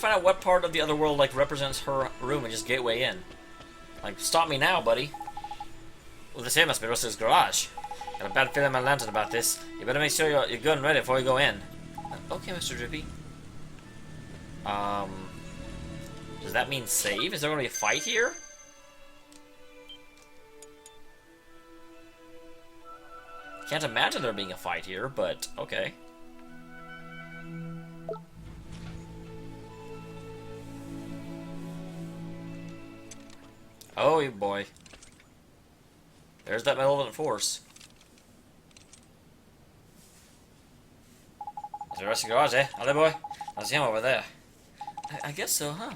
find out what part of the other world, like, represents her room and just gateway in. Like, stop me now, buddy. Well, this here must be Russell's garage. Got a bad feeling in my lantern about this. You better make sure you're good and ready before you go in. Okay, Mr. Drippy. Does that mean save? Is there going to be a fight here? Can't imagine there being a fight here, but okay. Oh boy. There's that malevolent force. Is the rest of the garage, eh? Are they, boy? I see him over there. I guess so, huh?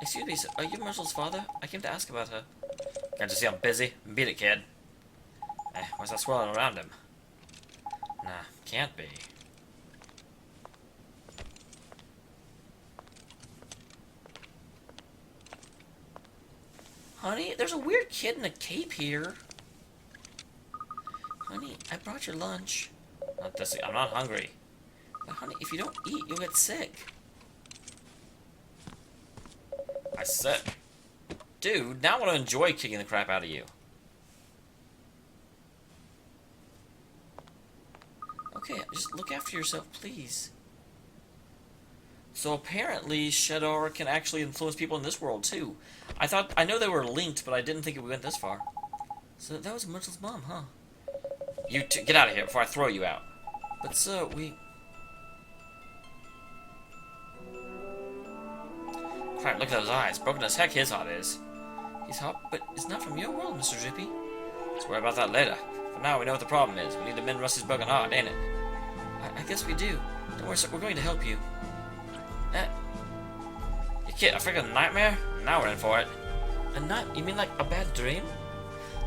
Excuse me, sir. Are you Marshall's father? I came to ask about her. Can't you see I'm busy? Beat it, kid. Why's that swirling around him? Nah, can't be. Honey, there's a weird kid in a cape here. Honey, I brought your lunch. Not this. I'm not hungry. But honey, if you don't eat, you'll get sick. I said, dude, now I want to enjoy kicking the crap out of you. Okay, just look after yourself, please. So apparently, Shadar can actually influence people in this world too. I know they were linked, but I didn't think it went this far. So that was Myrtle's mom, huh? You get out of here before I throw you out. But sir, Crap, look at those eyes. Broken as heck his heart is. He's hot, but it's not from your world, Mr. Drippy. Let's worry about that later. For now, we know what the problem is. We need to mend Rusty's broken heart, ain't it? I guess we do. Don't worry, sir. We're going to help you. You kid, a freaking nightmare? Now we're in for it. A night? You mean like a bad dream?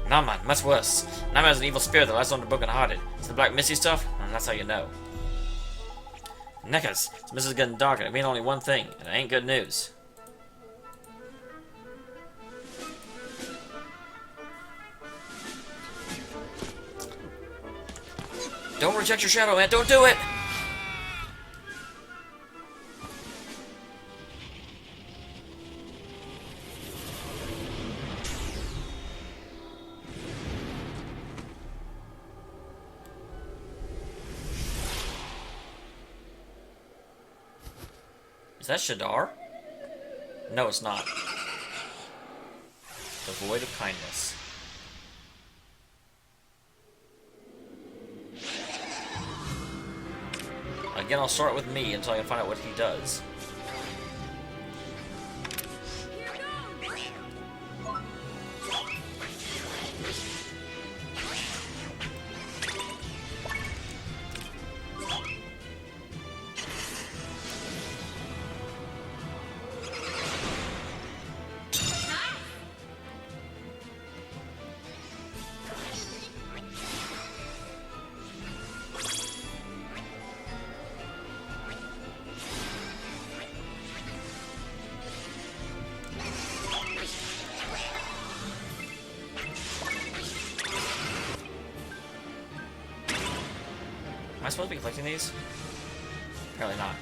Nah, man. Much worse. Nightmare's an evil spirit that lies on the broken-hearted. It's the black misty stuff, and that's how you know. Neckers, this mist is getting dark, and it means only one thing, and it ain't good news. Don't reject your shadow, man. Don't do it! Is that Shadar? No, it's not. The Void of Kindness. Again, I'll start with me until I can find out what he does. Am I supposed to be collecting these? Apparently not.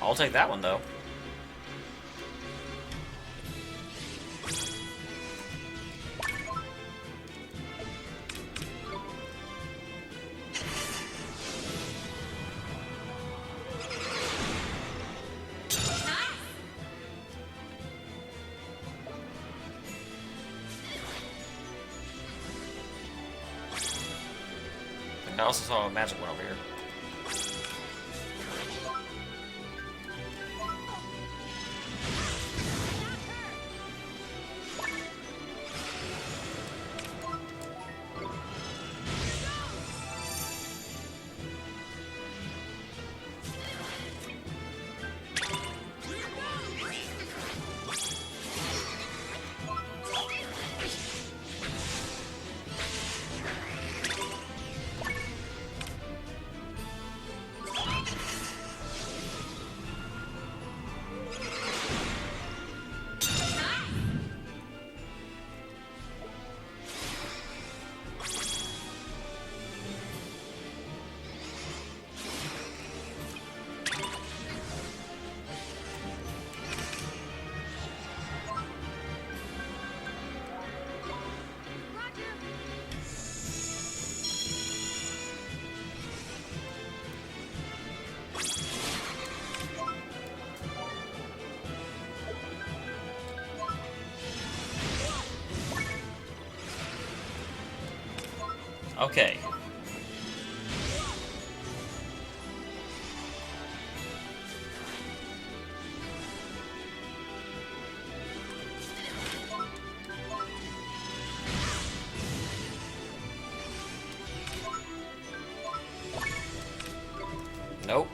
I'll take that one, though. I also saw a magic one over here. Okay. Nope.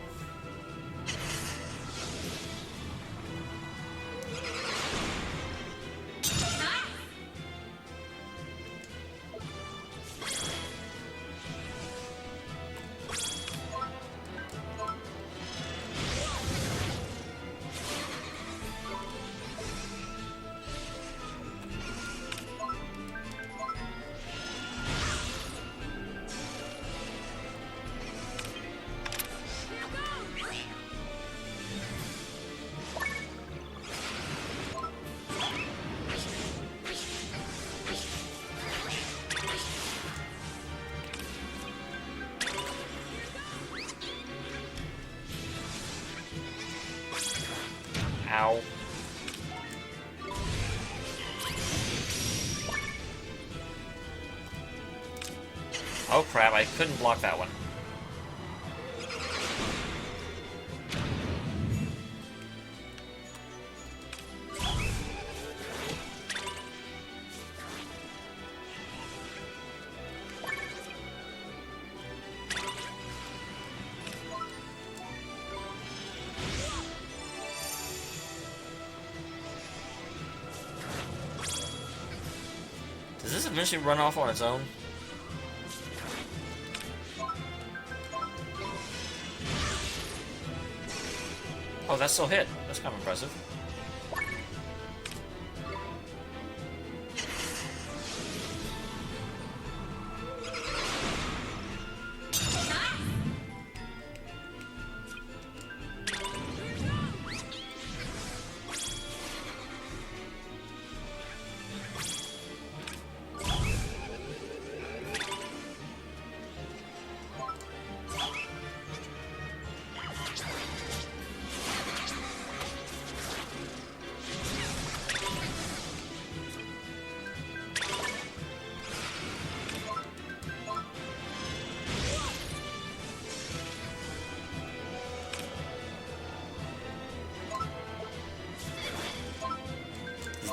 Ow. Oh crap, I couldn't block that one. Does this eventually run off on its own? Oh, that still hit. That's kind of impressive.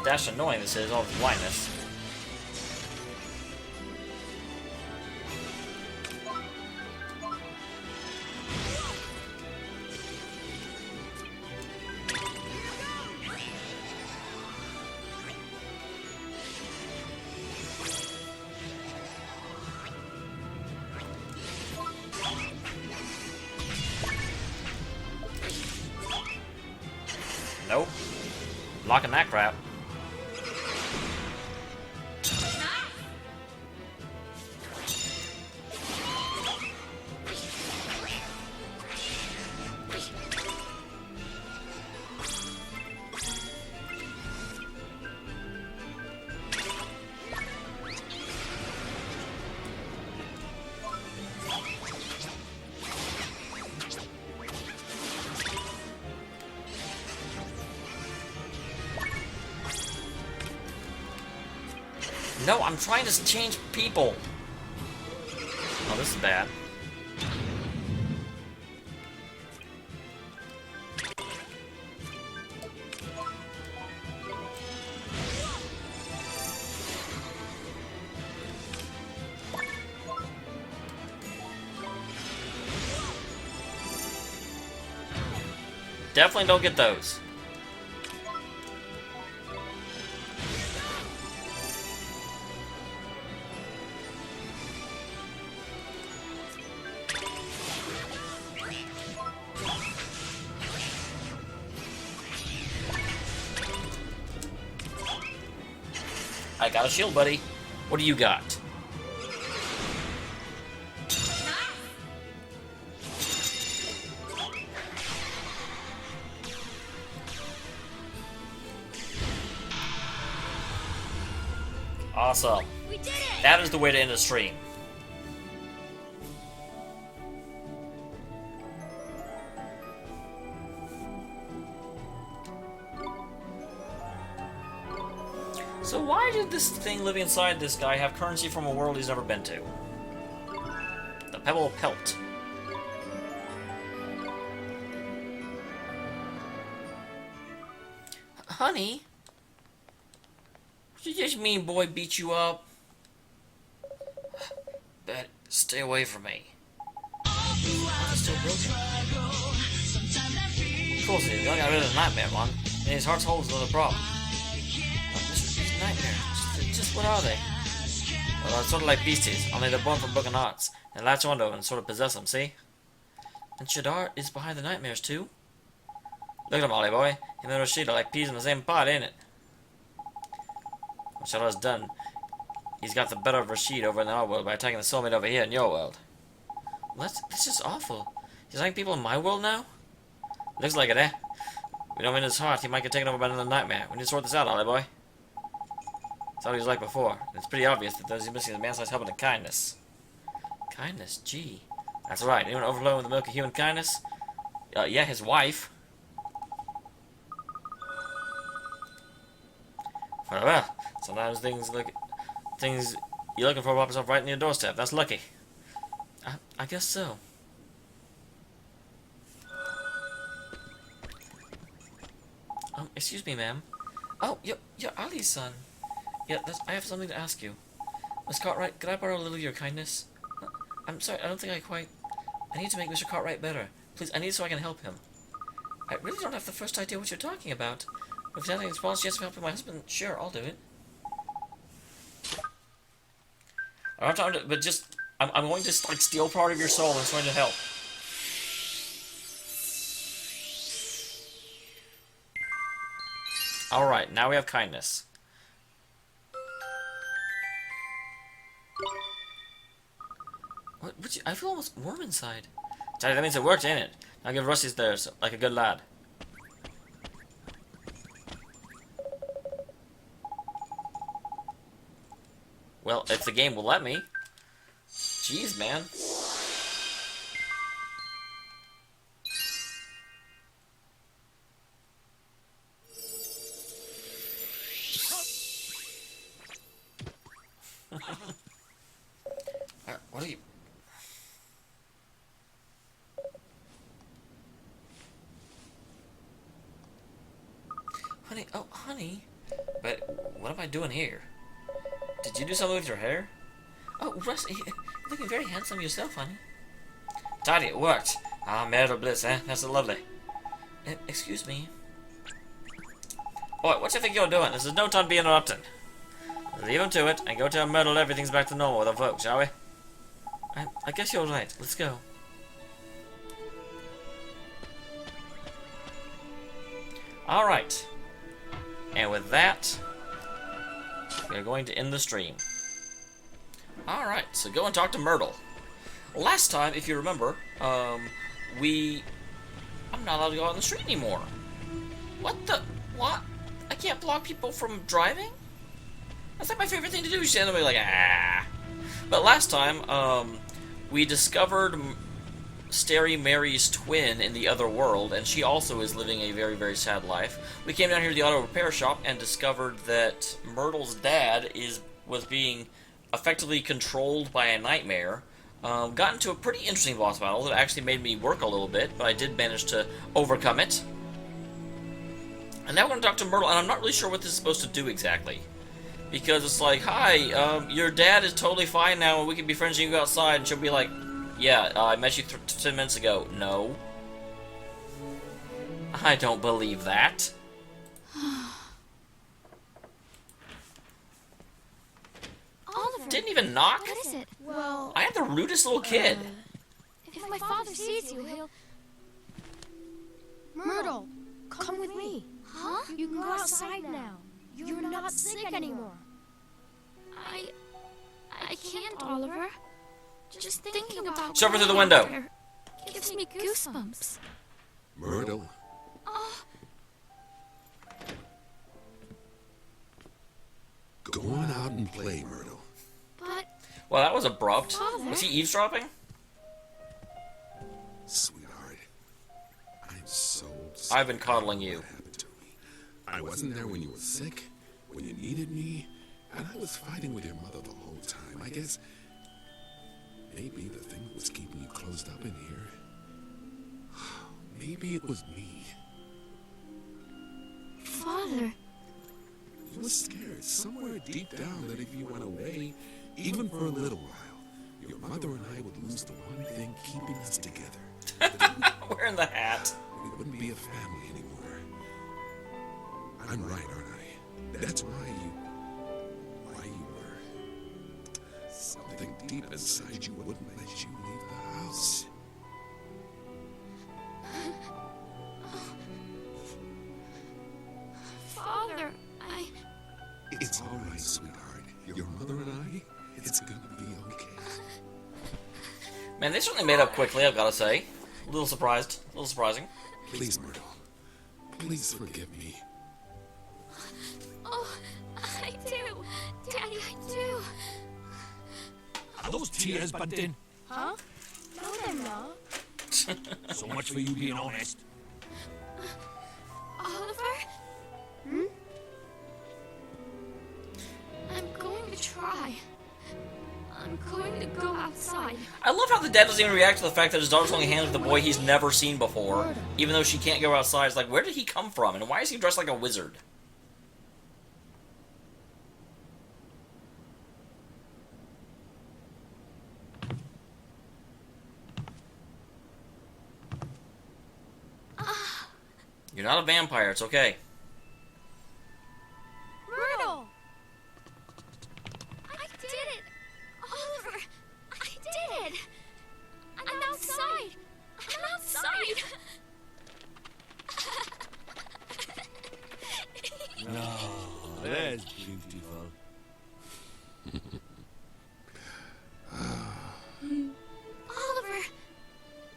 Dash annoying this is, all the blindness. Nope. Blocking that crap. No, I'm trying to change people. Oh, this is bad. Definitely don't get those. I got a shield, buddy. What do you got? Awesome. We did it! That is the way to end the stream. So why did this thing living inside this guy have currency from a world he's never been to? pebble pelt. Honey? Did this mean boy beat you up? But stay away from me. I'm still broken. Of course it is. You only got rid of the nightmare one. And his heart's hole is another problem. These nightmares. Just what are they? Well, they're sort of like beasties, only they're born from broken hearts. They latch onto them and sort of possess them, see? And Shadar is behind the nightmares too? Look at him, Ollie boy. Him and Rashid are like peas in the same pot, ain't it? What Shadar's done, he's got the better of Rashid over in our world by attacking the soulmate over here in your world. Well, that's just awful. He's like people in my world now? Looks like it, eh? We don't win his heart, he might get taken over by another nightmare. We need to sort this out, Ollie boy. That's how he was like before. And it's pretty obvious that those he's missing is man-sized help and kindness. Kindness? Gee. That's right. Anyone overflowing with the milk of human kindness? Yeah, his wife. Well, sometimes things you're looking for pop up right in your doorstep. That's lucky. I guess so. Excuse me, ma'am. Oh, you're Ali's son. Yeah, I have something to ask you. Miss Cartwright, could I borrow a little of your kindness? I'm sorry, I don't think I need to make Mr. Cartwright better. Please, I need it so I can help him. I really don't have the first idea what you're talking about. If there's anything response, yes, helping my husband, sure, I'll do it. I don't have time to, but just, I'm going to, like, steal part of your soul and it's going to help. Alright, now we have kindness. I feel almost warm inside. Daddy, that means it worked, ain't it? Now give Rusty's theirs, like a good lad. Well, if the game will let me. Jeez, man. What are you... Honey, oh, honey. But what am I doing here? Did you do something with your hair? Oh, Russ, you're looking very handsome yourself, honey. Daddy, it worked. Ah, marital bliss, eh? That's lovely. Excuse me. Boy, what do you think you're doing? This is no time to be interrupted. Leave him to it, and go tell Myrtle everything's back to normal with our folks, shall we? I guess you're right. Let's go. Alright. And with that, we're going to end the stream. Alright, so go and talk to Myrtle. Last time, if you remember, I'm not allowed to go out on the street anymore. What? I can't block people from driving? That's like my favorite thing to do. You stand there like, ah. But last time, we discovered Starry Mary's twin in the other world, and she also is living a very, very sad life. We came down here to the auto repair shop and discovered that Myrtle's dad was being effectively controlled by a nightmare. Got into a pretty interesting boss battle that actually made me work a little bit, but I did manage to overcome it. And now we're going to talk to Myrtle, and I'm not really sure what this is supposed to do exactly. Because it's like, hi, your dad is totally fine now, and we can be friends and you can go outside, and she'll be like, yeah, I met you 10 minutes ago. No. I don't believe that. Oliver. Didn't even knock? What is it? Well... I am the rudest little kid. If my father sees you, he'll... Myrtle, come with me. Huh? You can go outside now. You're not sick anymore. I can't, Oliver. Just thinking about... Shove her through the window. Gives me goosebumps. Myrtle. Go on out and play, Myrtle. But... Well, that was abrupt. Father? Was he eavesdropping? Sweetheart, I'm so sorry. I've been coddling you. What happened to me? I wasn't there when you were sick, when you needed me, and I was fighting with your mother the whole time. I guess Maybe the thing was keeping you closed up in here. Maybe it was me. Father. You were scared somewhere deep down that if you went away, even for a little while, your mother and I would lose the one thing keeping us together. Wearing the hat. We wouldn't be a family anymore. I'm right, aren't I? That's why you were. Something deep inside you wouldn't let you leave the house. Father, It's all right, sweetheart. Your mother and I, it's gonna be okay. Man, they certainly made up quickly, I've gotta say. A little surprised. A little surprising. Please, Myrtle. Please forgive me. Oh, I do. Daddy, I do. Are those tears, Bunting? Huh? No, they're not. So much for you being honest. Oliver? I'm going to try. I'm going to go outside. I love how the dad doesn't even react to the fact that his daughter's holding hands with a boy he's never seen before, even though she can't go outside. It's like, where did he come from, and why is he dressed like a wizard? You're not a vampire, it's okay. Myrtle! I did it! Oliver! I did it! I'm outside! I'm outside! Oh, that's beautiful. Oliver!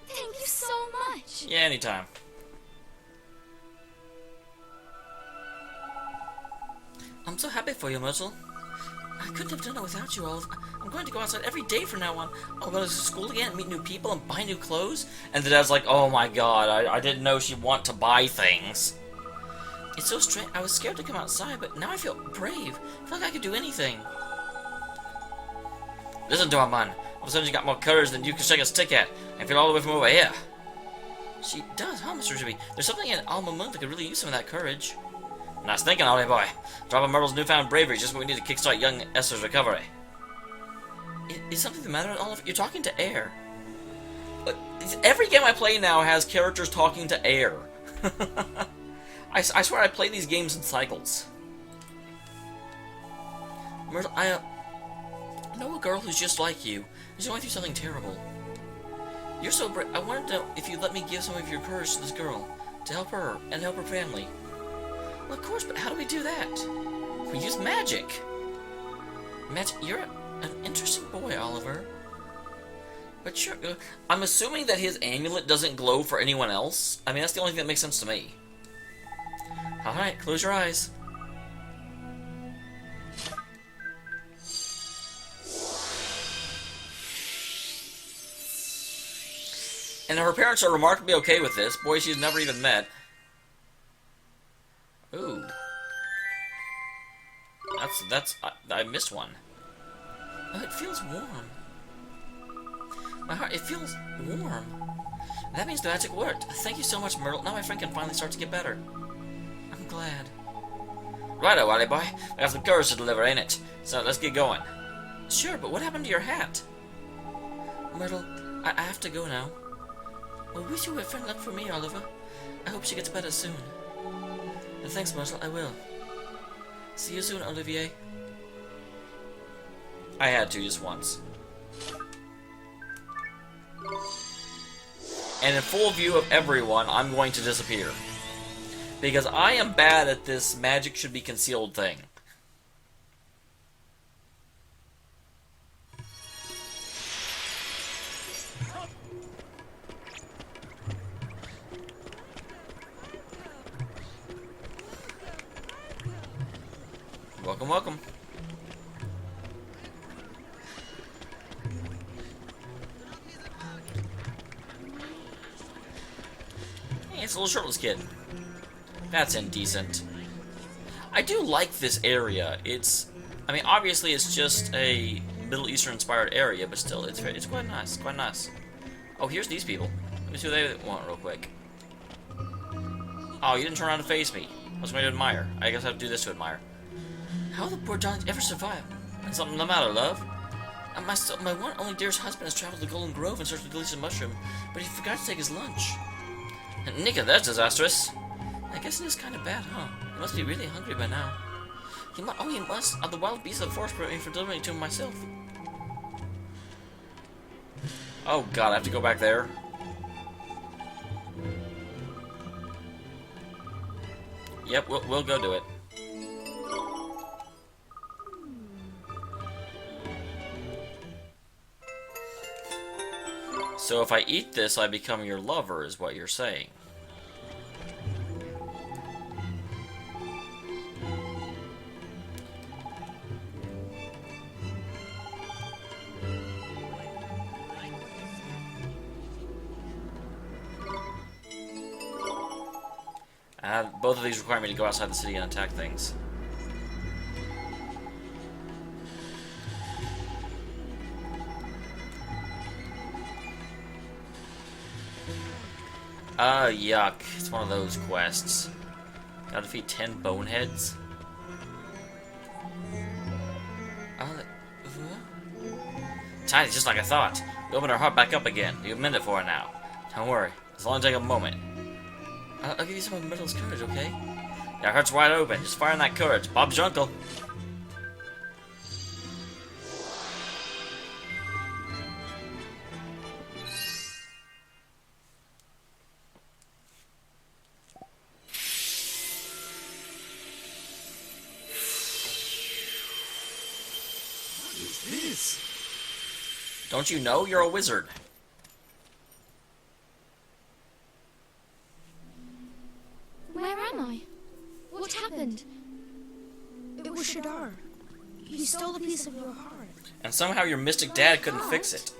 Thank you so much! Yeah, anytime. I'm so happy for you, Myrtle. I couldn't have done it without you, Olive. I'm going to go outside every day from now on. I'll go to school again, meet new people, and buy new clothes. And the dad's like, oh my god, I didn't know she'd want to buy things. It's so strange. I was scared to come outside, but now I feel brave. I feel like I could do anything. Listen to her, man. All of a sudden she got more courage than you can shake a stick at. I feel all the way from over here. She does, huh, Mr. Ruby? There's something in Alma Moon that could really use some of that courage. Nice thinking, Ollie boy. Dropping Myrtle's newfound bravery is just what we need to kickstart young Esther's recovery. Is something the matter, Oliver? You're talking to air. Every game I play now has characters talking to air. I swear I play these games in cycles. Myrtle, I know a girl who's just like you. She's going through something terrible. You're so brave. I wanted to know if you'd let me give some of your courage to this girl. To help her and help her family. Well, of course, but how do we do that? We use magic. Magic? You're an interesting boy, Oliver. But sure, I'm assuming that his amulet doesn't glow for anyone else. I mean, that's the only thing that makes sense to me. Alright, close your eyes. And her parents are remarkably okay with this. Boy she's never even met. Ooh. I missed one. Oh, it feels warm. My heart, it feels warm. That means the magic worked. Thank you so much, Myrtle. Now my friend can finally start to get better. I'm glad. Righto, Wally boy. I got some courage to deliver, ain't it? So let's get going. Sure, but what happened to your hat? Myrtle, I have to go now. Well, wish you a friend luck for me, Oliver. I hope she gets better soon. And thanks, Myrtle, I will. See you soon, Olivier. I had to just once. And in full view of everyone, I'm going to disappear. Because I am bad at this magic should be concealed thing. Welcome, welcome. Hey, it's a little shirtless kid. That's indecent. I do like this area. I mean, obviously it's just a Middle Eastern inspired area, but still, it's quite nice. Quite nice. Oh, here's these people. Let me see what they want real quick. Oh, you didn't turn around to face me. I was going to admire. I guess I have to do this to admire. How will the poor darlings ever survive? And something the matter, love? And my one only dearest husband has traveled to Golden Grove in search of a delicious mushroom, but he forgot to take his lunch. And Nika, that's disastrous. I guess it is kind of bad, huh? He must be really hungry by now. He must. The wild beasts of the forest prevent me from delivering it to him myself. Oh god, I have to go back there. Yep, we'll go do it. So if I eat this, I become your lover, is what you're saying. Both of these require me to go outside the city and attack things. Yuck. It's one of those quests. Gotta defeat 10 boneheads. Tidy, just like I thought. We opened our heart back up again. You mend it for her now. Don't worry. It's only take a moment. I'll give you some of Myrtle's courage, okay? Your heart's wide open. Just fire in that courage. Bob's your uncle. What is this? Don't you know? You're a wizard. Where am I? What happened? It was Shadar. He stole a piece of your heart. And somehow your mystic dad couldn't fix it.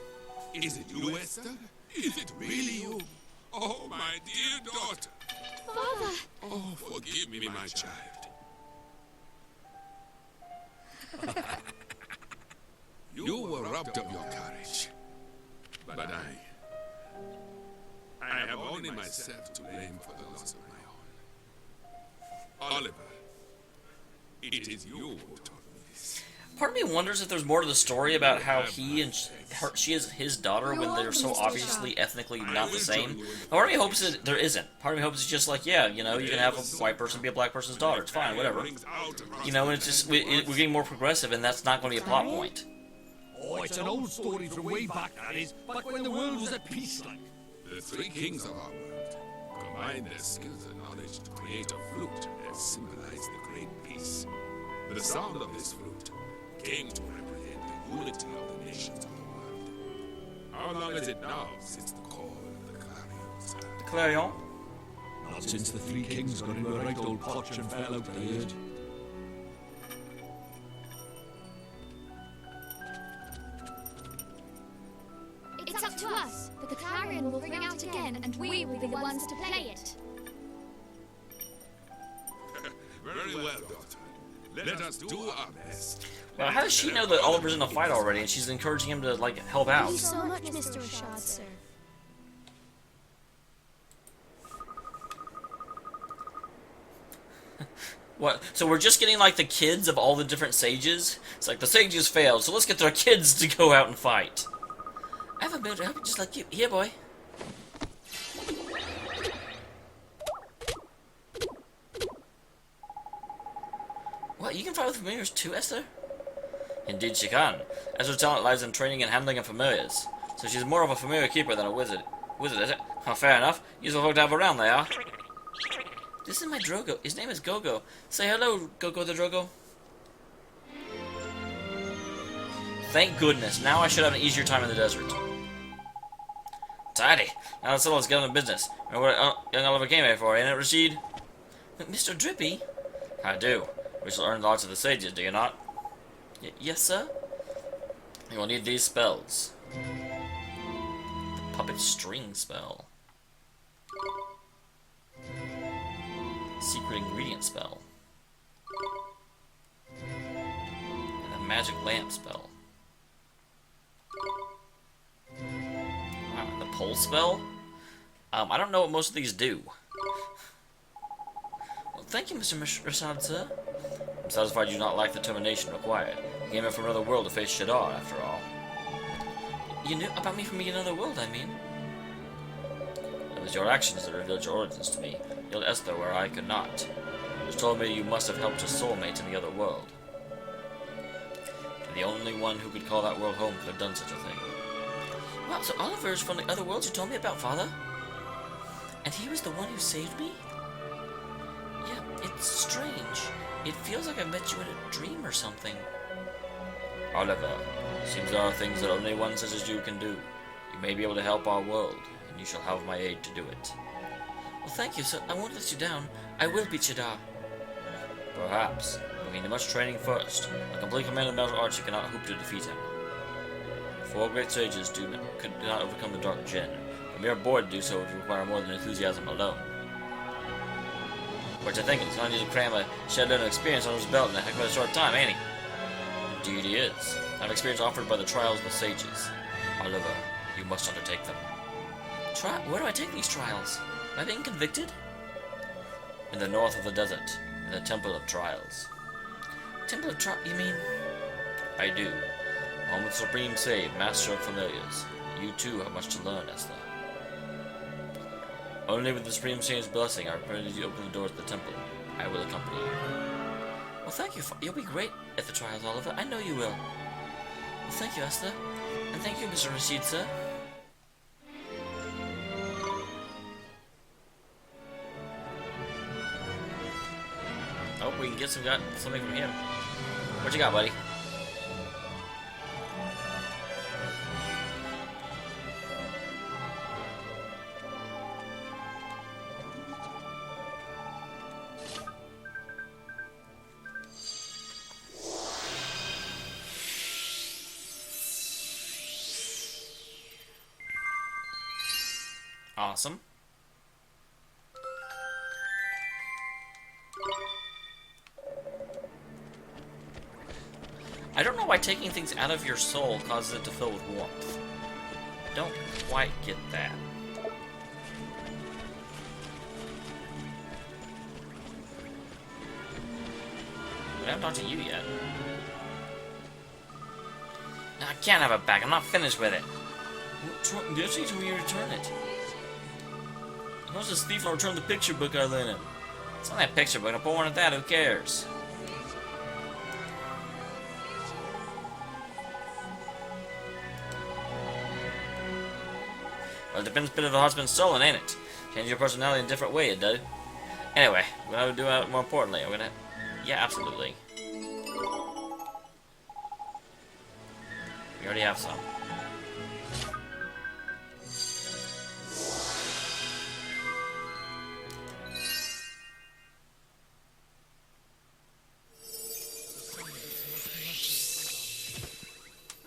Is it you, Esther? Is it really you? Oh, my dear daughter. Father! Oh, forgive me, my child. You were robbed of your courage. But I have only myself to blame for the loss of my own. Oliver, it is you who taught me this. Part of me wonders if there's more to the story about how he and she is his daughter when they're so obviously ethnically not the same. Part of me hopes that there isn't. Part of me hopes it's just like, yeah, you know, you can have a white person be a black person's daughter. It's fine, whatever. You know, and it's just we're getting more progressive, and that's not going to be a plot point. Oh, it's an old story from way back, that is, back when the world was at peace, like. The three kings of our world combined their skills and knowledge to create a flute that symbolized the great peace. The sound of this flute came to represent the unity of the nations of the world. How long is it now since the call of the clarions? Clarion? Not since the three kings got into a right old potch and fell out, I heard. It's up to us, but the clarion will ring out again, and we will be the ones to play it. Very well, daughter. Let us do our best. Well, how does she know that Oliver's in a fight already, and she's encouraging him to, like, help out? Thank you so much, Mr. Rashad, sir. What? So we're just getting, like, the kids of all the different sages? It's like, the sages failed, so let's get their kids to go out and fight. I have a better help you just like you. Here, boy. What, you can fight with familiars too, Esther? Indeed she can. Esther's talent lies in training and handling of familiars. So she's more of a familiar keeper than a wizard. Wizard, is it? Oh, fair enough. Useful folk to have around, they are. This is my Drogo. His name is Gogo. Say hello, Gogo the Drogo. Thank goodness. Now I should have an easier time in the desert. Tidy. Now let's get on to business. Remember what young Oliver came here for, ain't it, Rashid? Mr. Drippy? I do. We shall earn lots of the sages, do you not? Yes, sir? You will need these spells. The puppet string spell. Secret ingredient spell. And a magic lamp spell. Cold spell? I don't know what most of these do. Well, thank you, Mr. Rashad, sir. I'm satisfied you do not lack the determination required. You came here from another world to face Shadar, after all. You knew about me from another world, I mean? It was your actions that revealed your origins to me. You killed Ester where I could not. Which told me you must have helped a soulmate in the other world. And the only one who could call that world home could have done such a thing. Wow, so Oliver is from the other worlds you told me about, Father? And he was the one who saved me? Yeah, it's strange. It feels like I met you in a dream or something. Oliver, seems there are things that only one such as you can do. You may be able to help our world, and you shall have my aid to do it. Well, thank you, sir. I won't let you down. I will beat Shadar. Perhaps. But we need much training first. A complete command of martial arts you cannot hope to defeat him. 4 great sages could not overcome the Dark Djinn. A mere boy to do so would require more than enthusiasm alone. What you thinking? He's gonna need to cram a shed load of experience on his belt in a heck of a short time, ain't he? Indeed he is. I have experience offered by the trials of the sages. Oliver, you must undertake them. Where do I take these trials? Am I being convicted? In the north of the desert, in the Temple of Trials. Temple of Trials? You mean? I do. Home of the Supreme Sage, Master of Familiars. You too have much to learn, Esther. Only with the Supreme Sage's blessing are permitted to open the doors of the temple. I will accompany you. Well, thank you. You'll be great at the trials, Oliver. I know you will. Well, thank you, Esther. And thank you, Mr. Rashid, sir. Oh, we can get something from him. What you got, buddy? Awesome. I don't know why taking things out of your soul causes it to fill with warmth. I don't quite get that. I haven't talked to you yet. No, I can't have it back. I'm not finished with it. Guess you told me to return it. How's this thief will return the picture book I lent him? It's only a picture book. I'll put one at that. Who cares? Well, it depends a bit if the heart's been stolen, ain't it? Change your personality in a different way, it does. Anyway, we're gonna do it more importantly. I'm gonna... Yeah, absolutely. We already have some.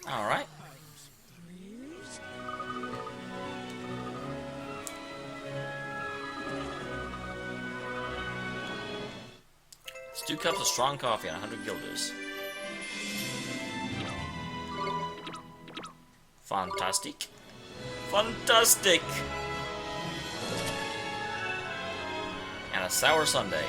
Alright. It's 2 cups of strong coffee and 100 guilders. Fantastic. Fantastic! And a sour sundae.